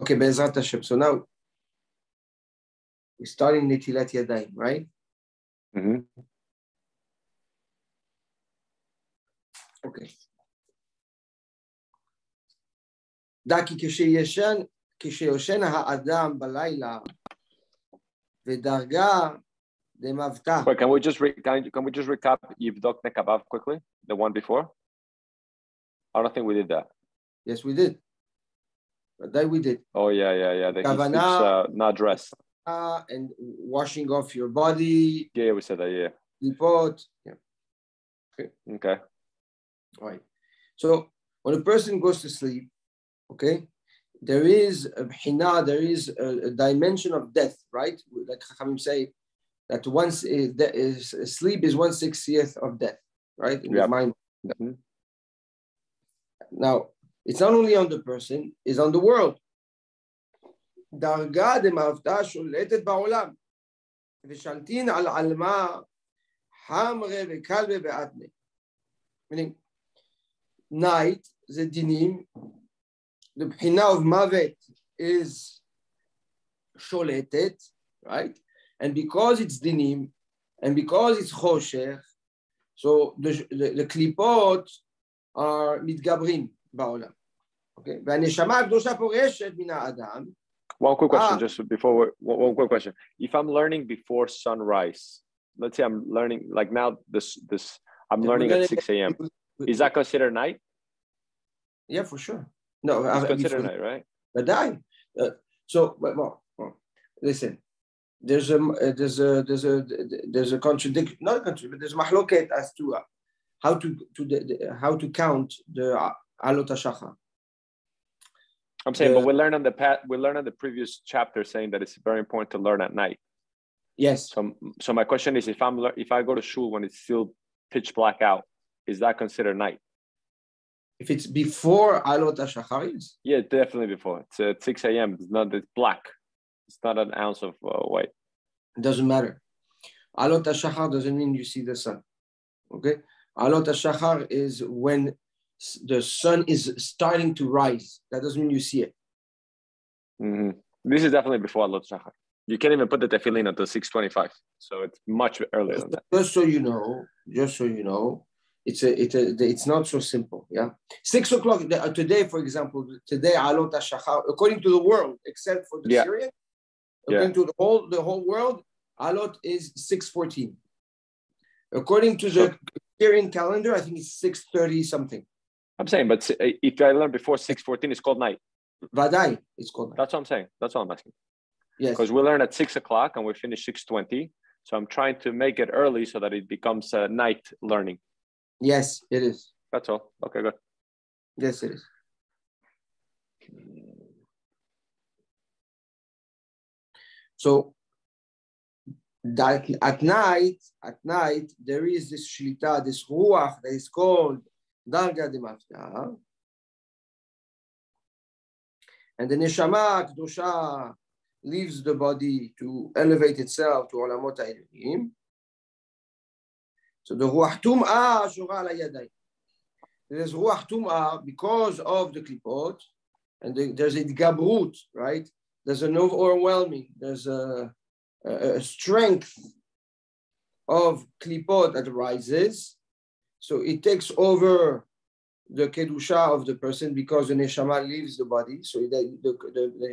Okay, Be'ezrat Hashem. So now we're starting Netilat Yadayim, right? Mm-hmm. Okay. דקי כשיושן האדם בלילה ודרגה דמבטח. Wait, can we just recap Yivdok Nekabav quickly? The one before? I don't think we did that. Yes, we did. But that we did. Oh, yeah. That he sleeps not dressed. And washing off your body. Yeah, we said that, yeah. Report. Yeah. Okay. All right. So when a person goes to sleep, okay, there is a bhina, there is a dimension of death, right? Like Chachamim say, that once sleep is 1/60th of death, right? In the mind. Mm-hmm. Now, it's not only on the person, it's on the world. דרגה דמאבטה שולטת בעולם, ושלטין על עלמה חמרה וקלבה ואטמה. Meaning, night, the dinim, the bhina of mavet is sholetet, right? And because it's dinim, and because it's choshech, so the klipot are mitgabrim ba'olam. Okay? והנשמה הקדושה פורשת מן האדם. One quick question, just before one quick question. If I'm learning before sunrise, let's say I'm learning like now I'm learning at 6 a.m. Is that considered night? Yeah, for sure. No, it's considered night, right? But die. Listen. There's a contradiction, not a contradiction, but there's mahloket as to how to count the alot hashachar. I'm saying, but we learned on the previous chapter saying that it's very important to learn at night. Yes. So my question is, if I go to shul when it's still pitch black out, is that considered night? If it's before alot hashachar, yes. Yeah, definitely before. It's at 6 a.m. It's black. It's not an ounce of white. It doesn't matter. Alot hashachar doesn't mean you see the sun. Okay? Alot hashachar is when the sun is starting to rise. That doesn't mean you see it. Mm-hmm. This is definitely before alot hashachar. You can't even put the tefillin until 6:25. So it's much earlier than that. Just so you know, it's not so simple. Yeah, 6 o'clock today, for example. Today alot hashachar, according to the world, except for the Syrian, according to the whole world, alot is 6:14. According to the Syrian calendar, I think it's 6:30 something. I'm saying, but if I learn before 6:14, it's called night. Vadai, it's called night. That's what I'm saying. That's what I'm asking. Yes. Because we learn at 6 o'clock and we finish 6:20. So I'm trying to make it early so that it becomes night learning. Yes, it is. That's all. Okay, good. Yes, it is. So that at night, there is this shlita, this ruach that is called darga de mafta, and the neshama kedusha leaves the body to elevate itself to olamot ha'elohim. So the ruach tum'ah shura ala yadayim. There's ruach tum'ah because of the klipot, and there's a gabrut, right? There's an overwhelming, there's a strength of klipot that rises. So it takes over the kedusha of the person because the neshama leaves the body. So the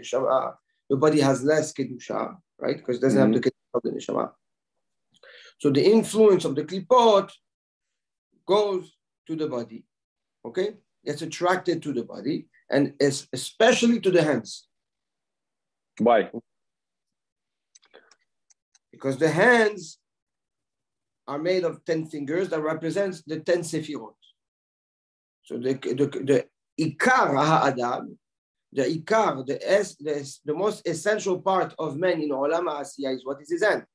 neshama, the body has less kedusha, right? Because it doesn't have the kedusha of the neshama. So the influence of the klipot goes to the body, okay? It's attracted to the body and especially to the hands. Why? Because the hands are made of 10 fingers that represents the 10 sefirot. So the ikar ha'adam, the most essential part of man in olam ha'asiyah is what is his hand.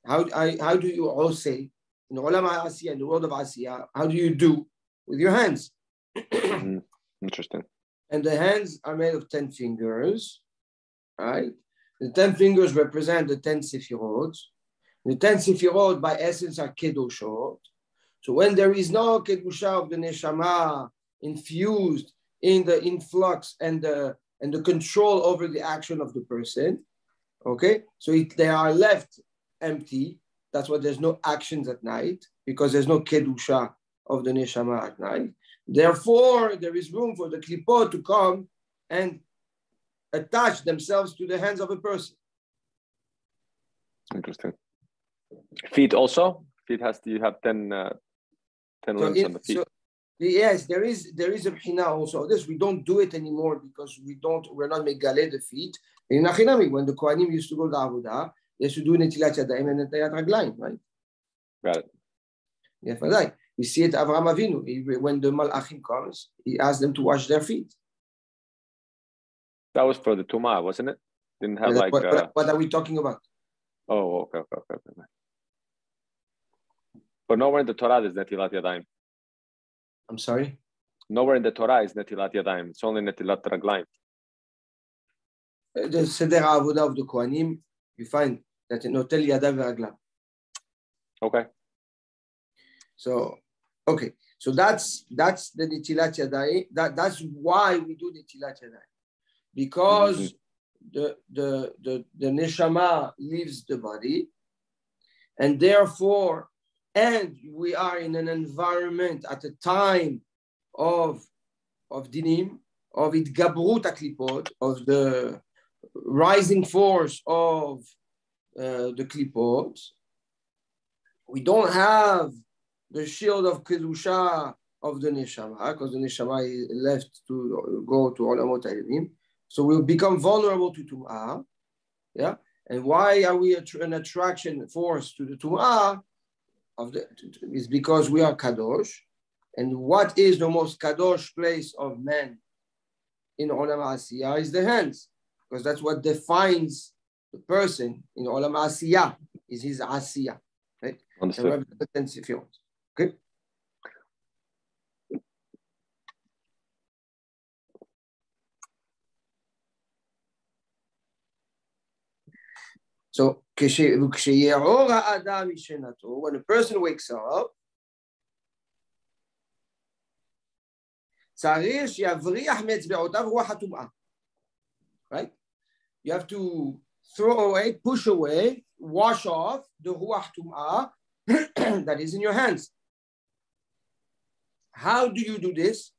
How do you all say in olam ha'asiyah, in the world of asiyah, how do you do with your hands? Interesting. And the hands are made of 10 fingers, right? The 10 fingers represent the 10 sefirot. The 10 sefirot, by essence, are kedoshot. So when there is no kedusha of the neshama infused in the influx and the and the control over the action of the person. Okay, so they are left empty. That's why there's no actions at night, because there's no kedusha of the neshama at night. Therefore, there is room for the klipot to come and attach themselves to the hands of a person. Interesting. Feet also? Feet you have 10 limbs on the feet. Yes, there is a b'china also. This we don't do it anymore because we're not megale the feet. In Achinami, when the Kohanim used to go to Avodah, they used to do netilat yadayim and netilat raglayim, right? Got it. Yeah, for that. We see it Avraham Avinu. When the Malachim comes, he asked them to wash their feet. That was for the Tumah, wasn't it? Didn't have what are we talking about? Oh, okay. But nowhere in the Torah is netilat yadayim. I'm sorry? Nowhere in the Torah is netilat yadayim. It's only netilat raglayim. The Seder HaAvodah of the Kohanim, you find that in Notel Yadav Raglam. Okay. So that's the Netilat Yadayim. That's why we do Netilat Yadayim. Because the Neshama leaves the body, and therefore, we are in an environment at a time of dinim, of itgabrut haklipot, of the rising force of the klipot. We don't have the shield of kedusha of the neshama, because the neshama is left to go to olamot ha'elim. So we'll become vulnerable to tum'ah. Yeah, and why are we an attraction force to the tum'ah? Is because we are kadosh. And what is the most kadosh place of man in olam asiyah is the hands, because that's what defines the person in olam asiyah, is his asiyah, right? Understood. If you want. Okay. So when a person wakes up, right? You have to throw away, push away, wash off the ruach tum'ah that is in your hands. How do you do this?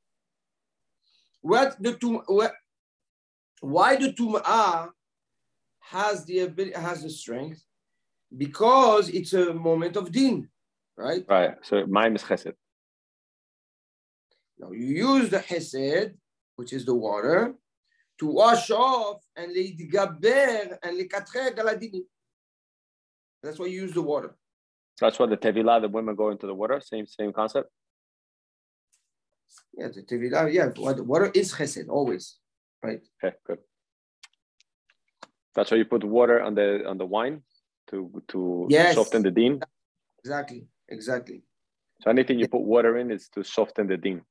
Why the tum'ah has the strength? Because it's a moment of din, right? Right. So mine is chesed. Now you use the chesed, which is the water, to wash off and leidgaber and lekatrer al hadinim. That's why you use the water. That's why the tevilah, the women go into the water. Same concept. Yeah, the tevilah. Yeah, the water is chesed always, right? Okay, good. That's why you put water on the wine to soften the din. Exactly. So anything you put water in is to soften the din.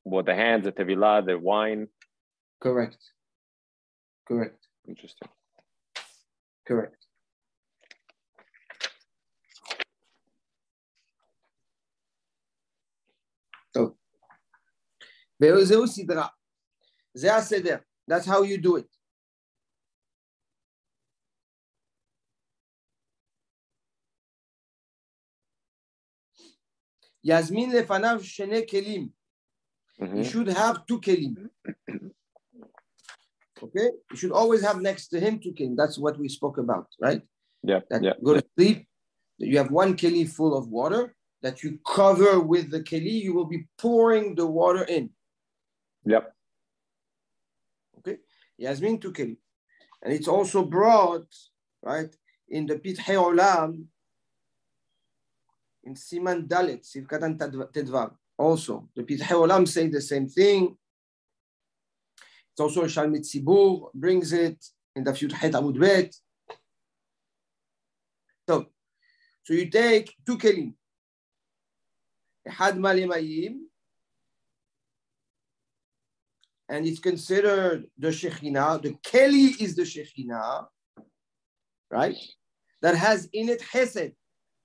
Well, the hands, the tevilah, the wine. Correct. Interesting. Correct. So, that's how you do it. Yasmin lefanav shene kelim. You should have two kelim. Okay? You should always have next to him two kelim. That's what we spoke about, right? Yeah. Go to sleep. You have one keli full of water that you cover with the keli. You will be pouring the water in. Yep. Okay? Yasmin two kelim. And it's also brought, right, in the Pitchei Olam, in Siman Dalet, Sivkatan Tedvav. Also, the Pitchei Olam say the same thing. It's also Shalmit Tzibur brings it in the Yud-Het Amud Bet. So you take two kelim. Ehad Maleh Mayim, and it's considered the Shekhinah. The keli is the Shekhinah, right? That has in it Chesed.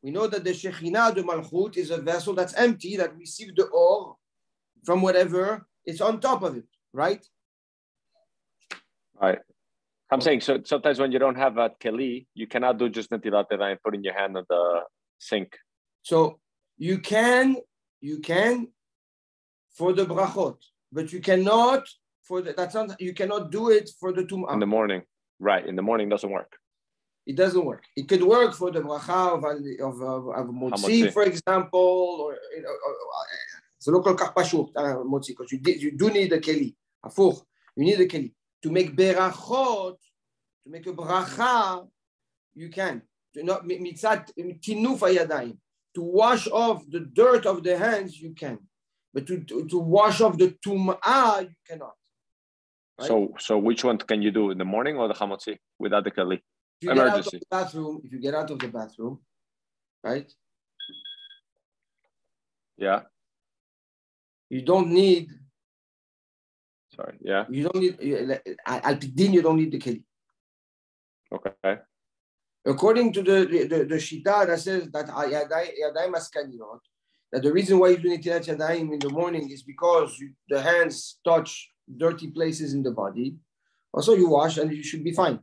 We know that the Shekhinah, the Malchut, is a vessel that's empty, that receives the or from whatever is on top of it, right? Right. I'm saying, so sometimes when you don't have a keli, you cannot do just netilat yadayim, putting your hand on the sink. So you can for the brachot, but you cannot for the, that's not, you cannot do it for the tum'ah. In the morning. Right. In the morning doesn't work. It doesn't work. It could work for the bracha of motzi, for example, or it's a local kapashut motzi, because you do need a keli. Afuch, you need a keli to make berachot, to make a bracha. You can to not mitzat tinuf hayadayim, to wash off the dirt of the hands. You can, but to wash off the tum'ah you cannot. Right? So which one can you do, in the morning or the hamotzi without the keli? If you get out of the bathroom, if you get out of the bathroom, right? Yeah. You don't need. Sorry. Yeah. You don't need. Al pidin, you don't need the keli. Okay. According to the shita that says that yadayim askaniyot, that the reason why you do netilat yadayim in the morning is because the hands touch dirty places in the body. Also, you wash and you should be fine,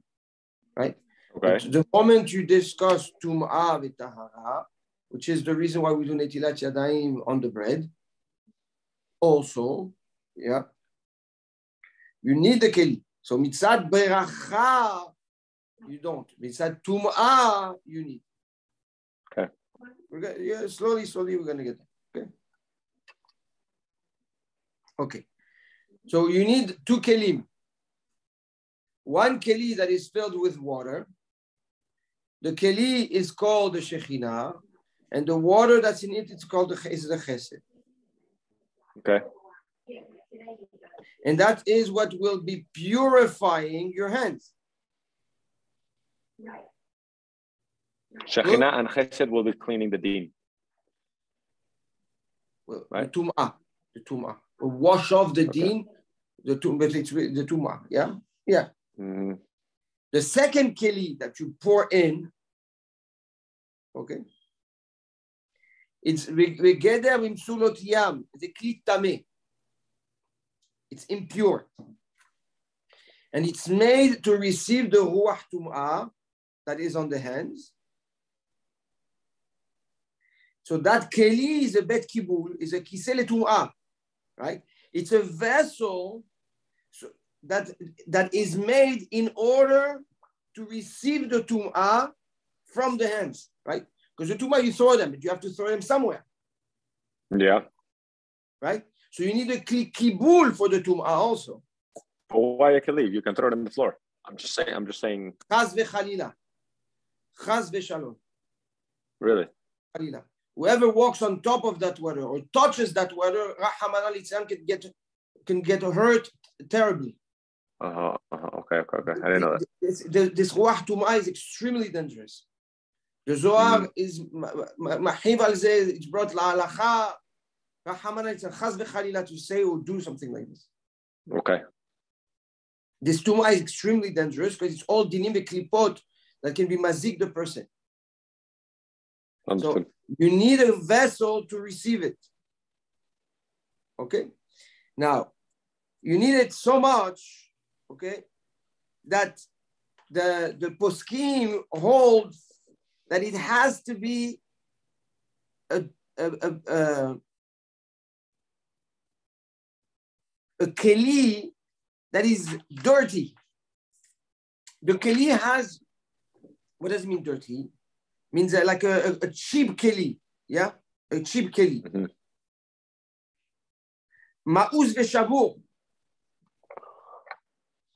right? Okay. But the moment you discuss tum'ah v'tahara, which is the reason why we do netilat yadayim on the bread, also, yeah, you need the keli. So mitzad beracha, you don't. Mitzad tum'ah, you need. Okay. Slowly, we're going to get there. Okay. So you need two kelim. One keli that is filled with water. The keli is called the Shekhinah, and the water that's in it is called the Chesed. Okay. And that is what will be purifying your hands. Shekhinah and Chesed will be cleaning the deen. Well, right? The tum'ah. Wash off the deen, but it's the tum'ah. Yeah? Yeah. Mm-hmm. The second keli that you pour in, okay, it's v'geder imsulot yam. It's a kli tameh. It's impure. And it's made to receive the ruach tum'ah that is on the hands. So that keli is a bet kibul, is a kiseh letum'ah, right? It's a vessel that is made in order to receive the tum'ah from the hands, right? Because the tum'ah, you throw them, but you have to throw them somewhere. Yeah. Right? So you need a kibul for the tum'ah also. Well, why you can leave? You can throw it on the floor. I'm just saying. Chaz v'chalila. Chaz v'shalom. Really? Chalila. Whoever walks on top of that water or touches that water, Rahman al-Islam can get hurt terribly. Okay. I didn't know that. This ruach tum'ah is extremely dangerous. The Zohar is mahiv al zeh. It's brought la'alacha. Rahman al-Islam chaz v'chalila to say or do something like this. Okay. This tum'ah is extremely dangerous because it's all dinim v'klipot that can be mazik the person. Understood. So you need a vessel to receive it. Okay? Now, you need it so much, okay, that the poskim holds that it has to be a keli that is dirty. The keli has, what does it mean dirty? Means like a cheap keli, yeah? A cheap keli. Ma'uz v'shavur.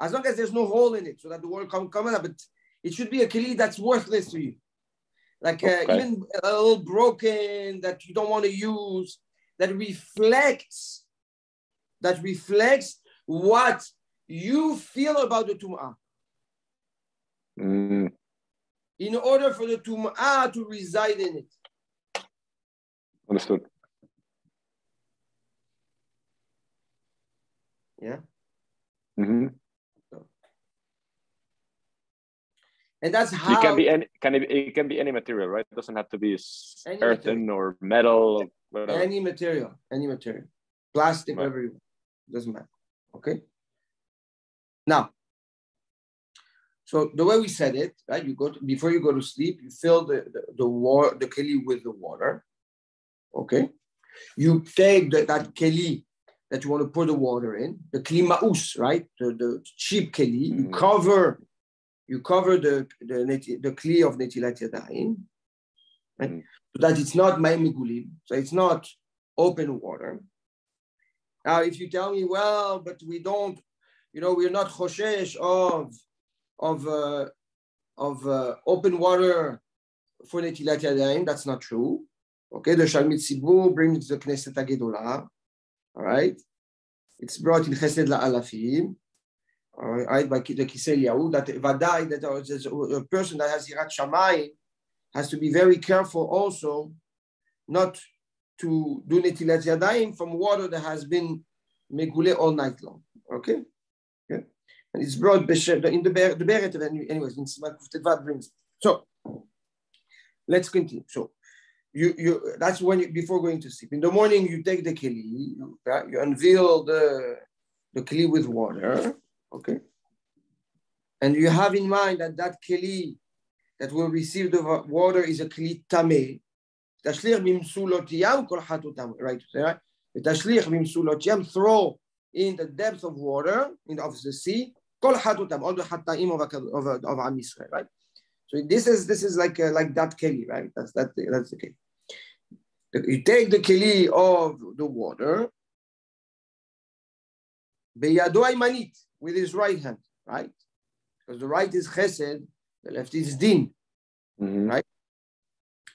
As long as there's no hole in it, so that the water can come out, but it should be a keli that's worthless to you. Like even a little broken, that you don't want to use, that reflects what you feel about the tum'ah. In order for the tum'ah to reside in it. Understood. Yeah. Mm-hmm. And that's how it can be any material, right? It doesn't have to be earthen or metal, whatever. Any material, plastic, right. whatever, doesn't matter. Okay. Now, So the way we said it, right? Before you go to sleep, you fill the keli with the water. Okay. You take that keli that you want to pour the water in, the keli ma'us, right? The cheap keli. You cover the kli of netilat yadayim, right? So that it's not ma'imigulim, so it's not open water. Now, if you tell me, well, but we don't, we're not choshesh of open water for netilat yadayim, that's not true. Okay, the Shalmit Tzibur brings the Knesset HaGedolah, all right? It's brought in Chesed La'alafim, all right, by the Kisei Eliyahu, that Vadai, that a person that has Yirat Shamayim has to be very careful also not to do Netilat Yadayim from water that has been Megule all night long, okay? Yeah. And it's brought in the Beret, anyways, in Siman Kuftetvat brings. So, let's continue. So, that's when before going to sleep. In the morning, you take the keli, you unveil the keli with water, okay? And you have in mind that keli that will receive the water is a keli tameh. Tashlich mimsulot yam kol hatutam, right? Tashlich mimsulot yam, throw in the depth of water, of the sea, kol hatutam, all the hataim of Am Yisrael, right? So this is like that keli, right? That's the keli. You take the keli of the water, beyado aymanit, with his right hand, right? Because the right is chesed, the left is din, right?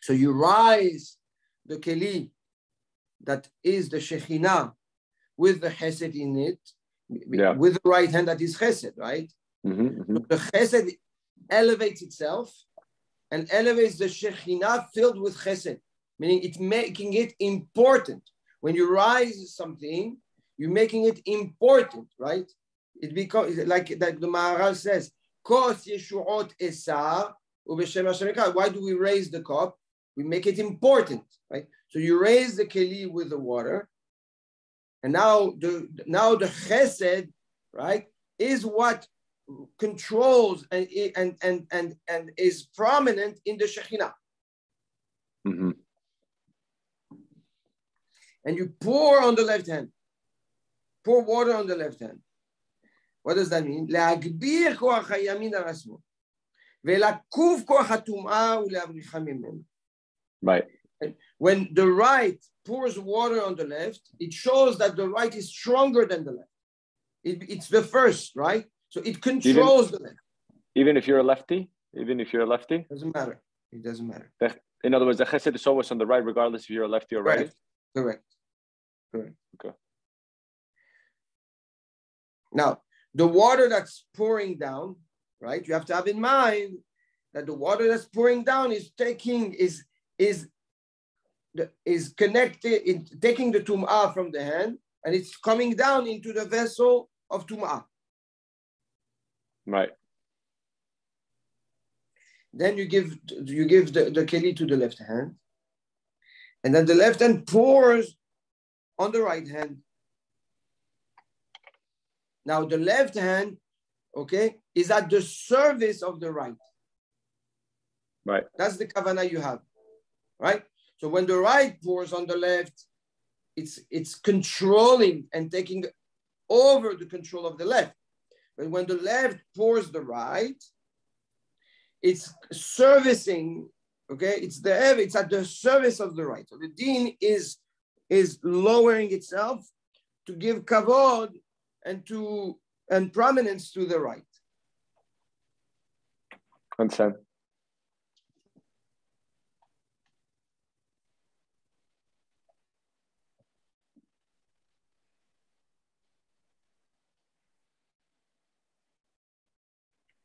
So you rise the keli that is the Shekhinah with the chesed in it, with the right hand that is chesed, right? So the chesed elevates itself and elevates the Shekhinah filled with chesed, meaning it's making it important. When you rise something, you're making it important, right? It becomes like that the Maharal says, Kos Yeshuot Esar Ubeshem Hashem Echad. Why do we raise the cup? We make it important, right? So you raise the keli with the water, and now the chesed, right, is what controls and is prominent in the Shekhinah. And you pour on the left hand. Pour water on the left hand. What does that mean? להגביר כוח הימין על השמאל. ולקוף כוח הטומאה ולהבריחה ממנו. Right. When the right pours water on the left, it shows that the right is stronger than the left. It's the first, right? So it controls the left. Even if you're a lefty? Even if you're a lefty? Doesn't matter. It doesn't matter. In other words, the chesed is always on the right, regardless if you're a lefty or righty? Correct. Okay. Now, the water that's pouring down, right? You have to have in mind that the water that's pouring down is connected in taking the tum'ah from the hand, and it's coming down into the vessel of tum'ah. Right. Then you give the keli to the left hand, and then the left hand pours on the right hand. Now the left hand, okay, is at the service of the right. Right. That's the kavanah you have, right? So when the right pours on the left, it's controlling and taking over the control of the left. But when the left pours the right, it's servicing, okay? It's at the service of the right. So the din is lowering itself to give kavod and prominence to the right. Understand.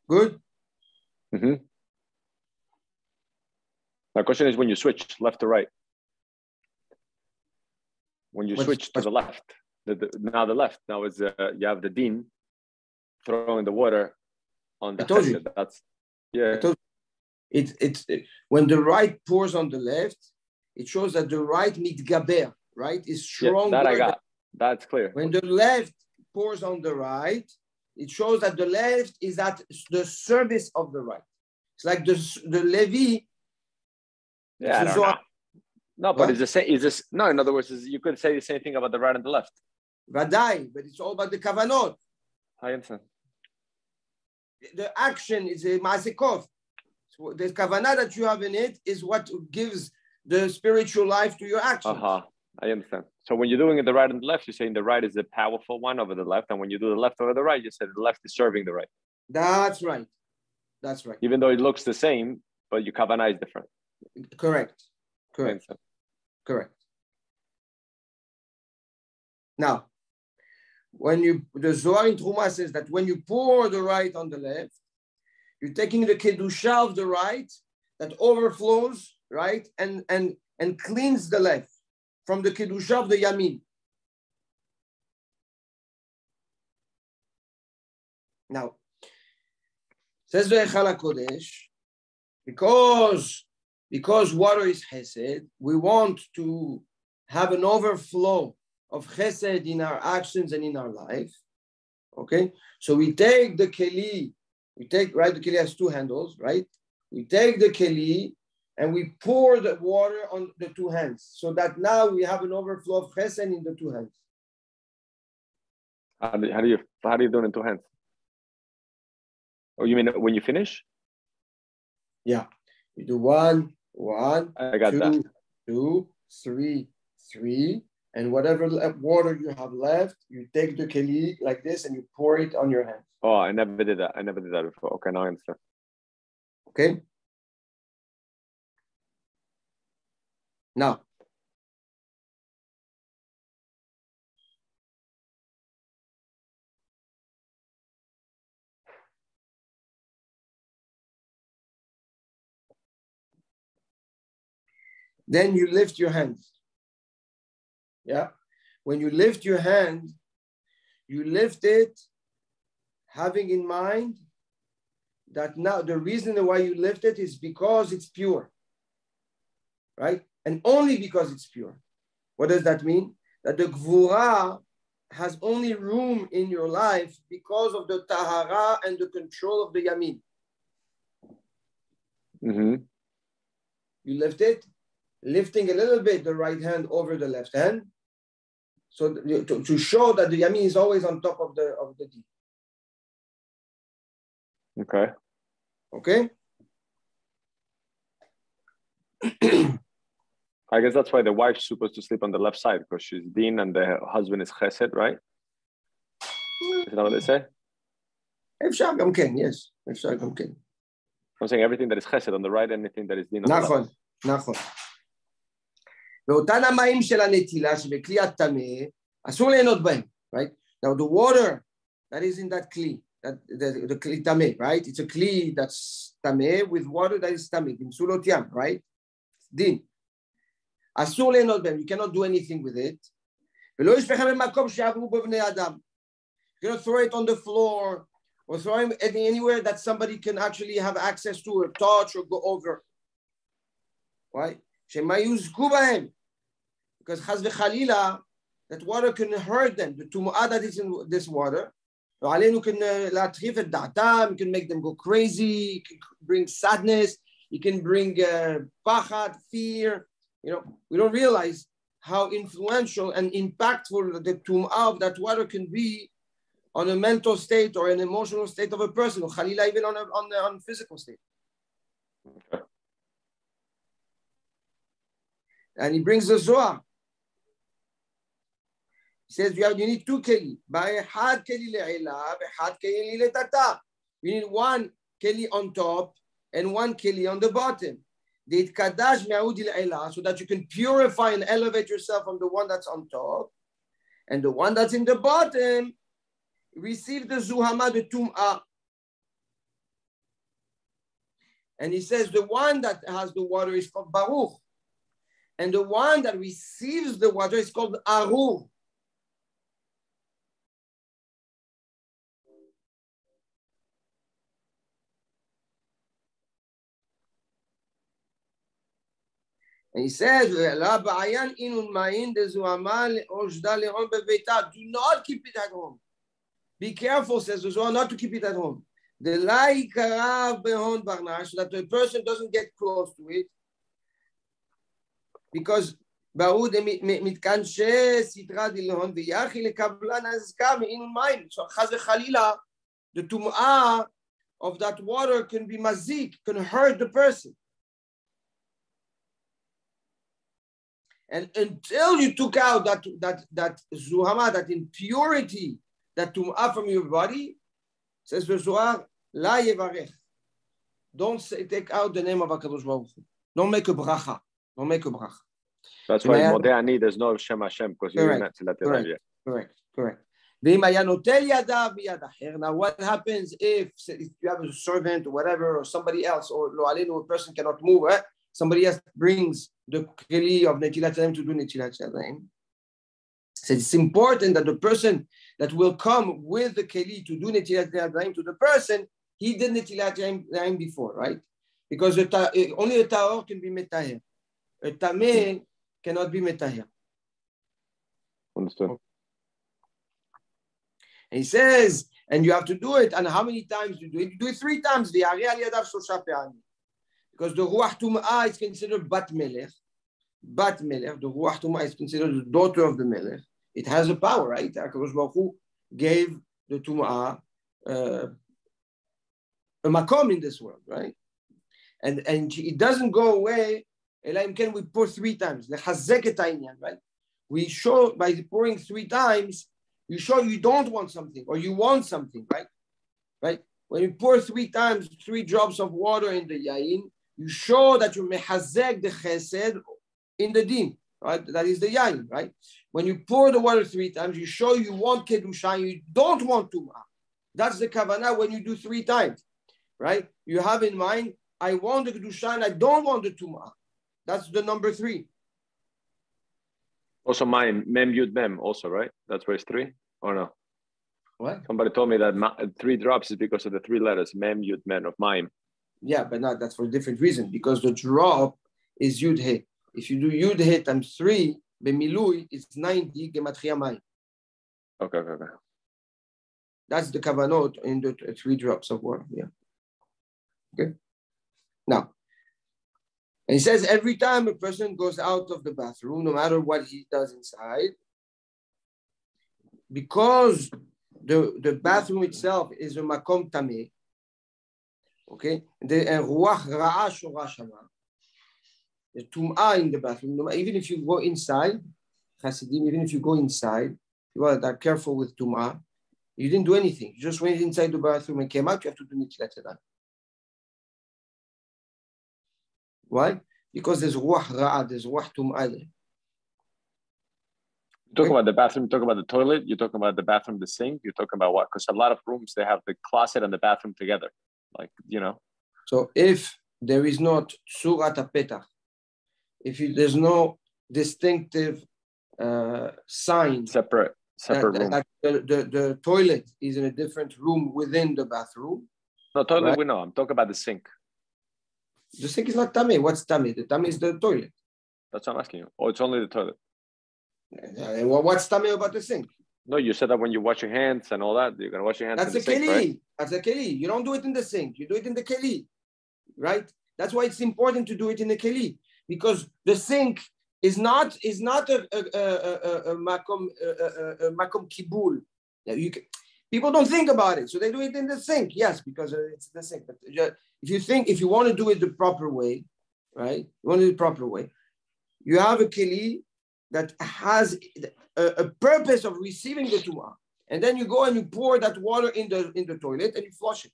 Good? My question is when you switch left to right. When you switch to the left, now the left, now is you have the din throwing the water on the chesed. That's It's when the right pours on the left, it shows that the right mitgaber, right, is stronger. That I got. That's clear. When the left pours on the right, it shows that the left is at the service of the right. It's like the Levi. Yeah, I don't know. No, but it's the same. Is this no? In other words, you could say the same thing about the right and the left. Vadai, but it's all about the kavanot. I understand. The action is a masikov. So the kavanah that you have in it is what gives the spiritual life to your actions. I understand. So when you're doing it the right and the left, you're saying the right is the powerful one over the left, and when you do the left over the right, you said the left is serving the right. That's right. That's right. Even though it looks the same, but your kavanah is different. Correct. Now, when the Zohar in Truma says that when you pour the right on the left, you're taking the kedusha of the right that overflows, right, and cleans the left from the kedusha of the yamin. Now, says the Heikhal HaKodesh, because water is chesed, we want to have an overflow of chesed in our actions and in our life. Okay, so we take the keli, the keli has two handles, right? We take the keli and we pour the water on the two hands, so that now we have an overflow of chesed in the two hands. How do you do it in two hands? Oh, you mean when you finish? Yeah, you do one, I got that. 2, 3, 3, and whatever water you have left, you take the keli like this and you pour it on your hands. Oh, I never did that. I never did that before. Okay, now I understand. Okay. Now, then you lift your hands. Yeah. When you lift your hand, you lift it having in mind that now the reason why you lift it is because it's pure. Right? And only because it's pure. What does that mean? That the gvura has only room in your life because of the tahara and the control of the yamin. Mm-hmm. You lift it, lifting a little bit the right hand over the left hand, so to show that the yamin is always on top of the deed. Okay. Okay. I guess that's why the wife's supposed to sleep on the left side, because she's din and the husband is chesed, right? Is that what they say? Yes. I'm saying everything that is chesed on the right, anything that is din on the left. נכון. ואותן המים של הנטילה שבכלי הטמא, אסור ליהנות בהם, right? Now the water that is in that kli, the kli tameh, right? It's a kli that's tameh with water that is tameh, imsulot yam, right? Din. אסור ליהנות בהם, you cannot do anything with it. ולא ישפכם במקום שיעברו בו בני אדם. You cannot throw it on the floor or throw it anywhere that somebody can actually have access to or touch or go over. Why? Because chas v'chalila, that water can hurt them. The tumu'ah that is in this water, you can make them go crazy. You can bring sadness. You can bring pachad, fear. You know, we don't realize how influential and impactful the tum'ah of that water can be on a mental state or an emotional state of a person, or chalila even on a physical state. Okay. And he brings the Zohar. He says you need two keli. You need one keli on top and one keli on the bottom. So that you can purify and elevate yourself on the one that's on top. And the one that's in the bottom, receive the zuhama, the tum'ah. And he says the one that has the water is called baruch. And the one that receives the water is called arur. And he says, do not keep it at home. Be careful, says the Zohar, not to keep it at home. The lai karav behon barnash, that the person doesn't get close to it, because ברור מתקן שסתרה דילון ויחי לקבלן הזכר מעינון מים. So חס וחלילה, the tum'ah of that water can be mazik, can hurt the person. And until you took out that zuhama, that impurity, that tum'ah from your body, says the Zohar, la yevarech. Don't take out the name of HaKadosh Baruch Hu. Don't make a bracha. Don't make a bracha. That's why in Modeh Ani there's no Shem Hashem, because you're not to let it out. Correct. Now what happens if you have a servant or whatever, or somebody else, or lo alenu, a person cannot move, somebody else brings the keli of Netilat Yadayim to do Netilat Yadayim. So it's important that the person that will come with the keli to do Netilat Yadayim to the person, he did Netilat Yadayim before, right? Because only a ta'or can be metaher. A tameh cannot be metaher. Understood. And he says, and you have to do it. And how many times do you do it? You do it 3 times. Because the Ruach Tum'ah is considered Bat Melech. Bat Melech, the Ruach Tum'ah is considered the daughter of the Melech. It has a power, right? HaKadosh Baruch Hu gave the Tum'ah a makom in this world, right? And it doesn't go away. Can we pour 3 times? Right? We show by pouring 3 times, you show you don't want something or you want something, right? Right? When you pour 3 times, 3 drops of water in the yain, you show that you mehazek the chesed in the din, right? That is the yain, right? When you pour the water 3 times, you show you want kedusha, you don't want tum'ah. That's the kavanah when you do 3 times, right? You have in mind, I want the kedusha and I don't want the tum'ah. That's the number 3. Also, mem yud mem, also, right? That's where it's 3, or no? What? Somebody told me that 3 drops is because of the 3 letters, mem yud mem of mime. Yeah, but not, that's for a different reason. Because the drop is yud he. If you do yud he times 3, bemilui, it's 90 gematria mime. Okay. That's the kavanot in the 3 drops of water. Yeah. Okay. Now. And he says every time a person goes out of the bathroom, no matter what he does inside, because the bathroom itself is a makom tameh, okay? The ruach ra'a shora shama, the tum'ah in the bathroom. Even if you go inside, Hasidim, even if you go inside, you are careful with tum'ah. You didn't do anything. You just went inside the bathroom and came out. You have to do netilat yadayim. Why? Because there's ruach ra'ah, there's ruach tum'ah. You talk about the bathroom, you talk about the toilet, you talk about the bathroom, the sink, you talk about what? Because a lot of rooms, they have the closet and the bathroom together. Like, you know. So if there is not surat petach, there's no distinctive sign. Separate room. That the toilet is in a different room within the bathroom. No, toilet, right? We know. I'm talking about the sink. The sink is not tameh. What's tameh? The tameh is the toilet. That's what I'm asking you. Oh, it's only the toilet. What's tameh about the sink? No, you said that when you wash your hands and all that, you're going to wash your hands in the sink, right? That's a keli. You don't do it in the sink. You do it in the keli, right? That's why it's important to do it in the keli, because the sink is not a makom kibul. People don't think about it, so they do it in the sink. Yes, because it's the sink. But if you want to do it the proper way, right? You want to do it the proper way. You have a keli that has a purpose of receiving the tum'ah, and then you go and you pour that water in the toilet and you flush it.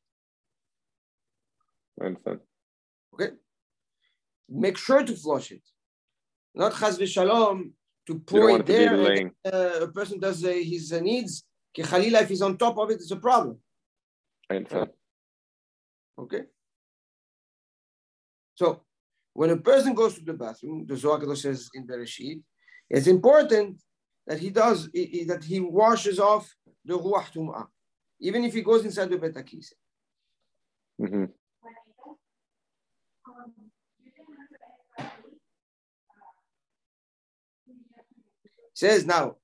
I understand. Okay. Make sure to flush it, not chas v'shalom to pour it there. And a person does his needs. Kechalila, if he's on top of it, it's a problem. I understand. Okay. So when a person goes to the bathroom, the Zohar HaKadosh says in Bereshit, it's important that he washes off the ruach tum'ah, even if he goes inside the bet hakiseh. Mm-hmm. Says now,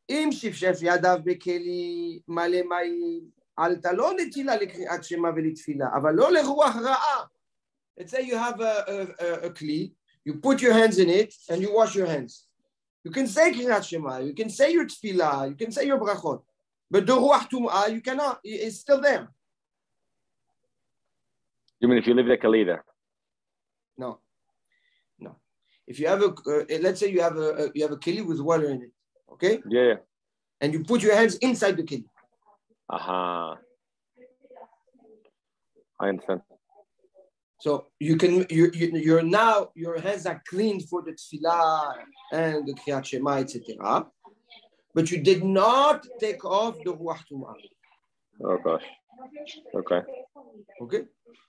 אם שפשף ידיו בכלי מלא מים, עלתה לא נטילה לקריאת שמע ולתפילה, אבל לא לרוח רעה. Let's say you have a kli, you put your hands in it and you wash your hands. You can say Kriyat Shema, you can say your tefillah, you can say your brachot, but the ruach tum'ah, you cannot, it's still there. You mean if you leave the kli there? No. If you have let's say you have a kli with water in it, okay? Yeah. And you put your hands inside the kli. I understand. So you're now, your hands are clean for the tefillah and the Kriyat Shema, etc. But you did not take off the ruach tum'ah. Oh gosh. Okay.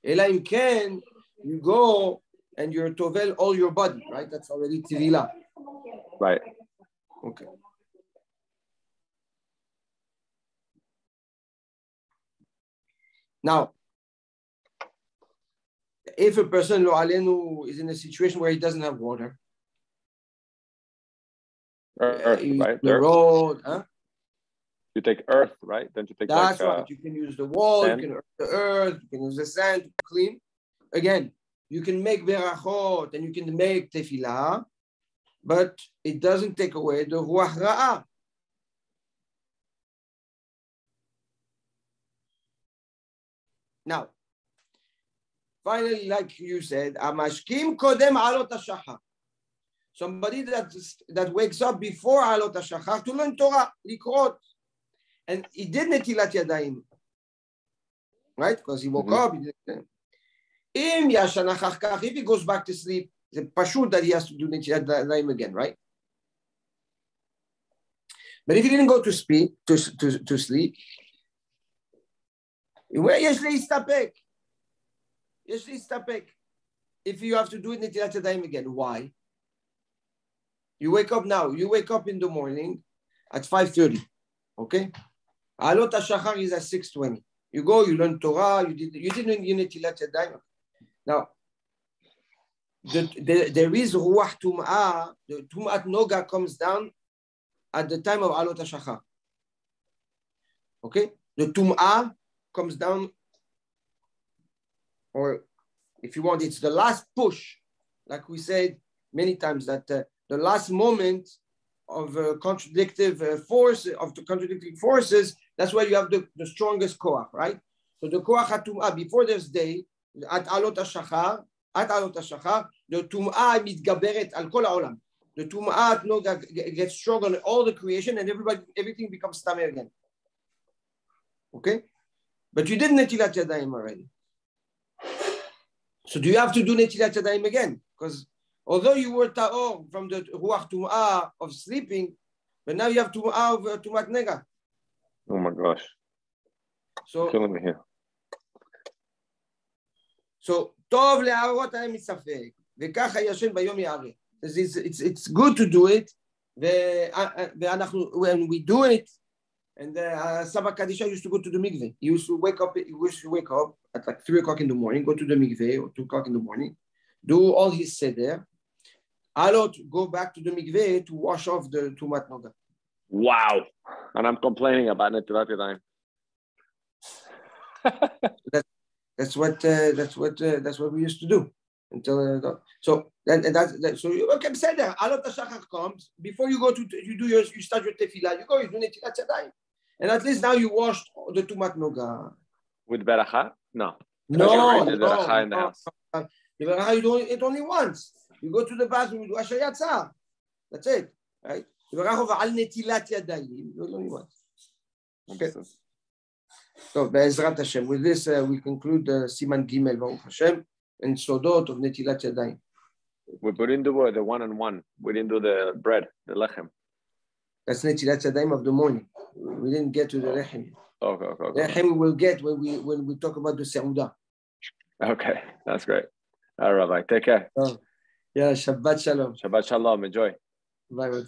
Ela im ken, you go and you're tovel all your body, right? That's already tefillah. Right. Okay. Now, if a person lo alenu is in a situation where he doesn't have water, earth, right? The road, huh? You take earth, right? Then you take that's right. You can use the wall, sand. You can use the earth, you can use the sand to clean. Again, you can make berachot and you can make tefillah, but it doesn't take away the ruach ra'ah. Now, finally, like you said, amashkim kodem alot hashachar. Somebody that wakes up before alot hashachar to learn Torah, likrot, and he did netilat yadayim, right? Because he woke up. If he goes back to sleep, it's pashut that he has to do netilat yadayim again, right? But if he didn't go to sleep, יש להסתפק. If you have to do it netilat yadayim again, why? You wake up now. You wake up in the morning at 5:30, okay? Alot hashachar is at 6:20. You go, you learn Torah. You didn't netilat yadayim. Now, there is ruach tum'ah. The tum'at noga comes down at the time of alot hashachar. Okay, the tum'ah comes down, or if you want, it's the last push, like we said many times, that the last moment of contradicting forces, that's where you have the strongest koach, right? So the koach hatum'ah, before this day, at alot hashachar, the tum'ah mitgaberet al kol ha'olam. The tum'ah gets strong on all the creation, and everything becomes tameh again. Okay? But you did netilat yadayim already. So do you have to do netilat yadayim again? Because although you were ta'or from the ruach tum'ah of sleeping, but now you have tum'ah of tumat nega. Oh my gosh. So killing me here. So tov le'arot ha'em misafek, v'kacha yashen bayom ya'areh. It's good to do it. When we do it, and Saba Kadisha used to go to the mikveh. He used to wake up at like 3 o'clock in the morning, go to the mikveh, or 2 o'clock in the morning, do all his seder. Alot, go back to the mikveh to wash off the tumat noga. Wow. And I'm complaining about it throughout the time. That's what we used to do until so you can say that alot hashachar comes before you go to you start your tefillah, you do netilat yadayim, and at least now you washed the tumat noga with beracha. No, the beracha you do it only once. You go to the bathroom, you do asher yatzah. That's it, right? The beracha of al netilat yadayim you do it only once. Okay. So be'ezrat Hashem, with this we conclude Siman Gimel Baruch Hashem and Sodot of Netilat Yadayim. We didn't do the one-on-one. We didn't do the bread, the lechem. That's Netilat Yadayim of the morning. We didn't get to the lechem. Okay. Lechem we will get when we talk about the Seudah. Okay, that's great. All right, Rabbi, take care. Yeah, Shabbat Shalom. Shabbat Shalom. Enjoy. Bye.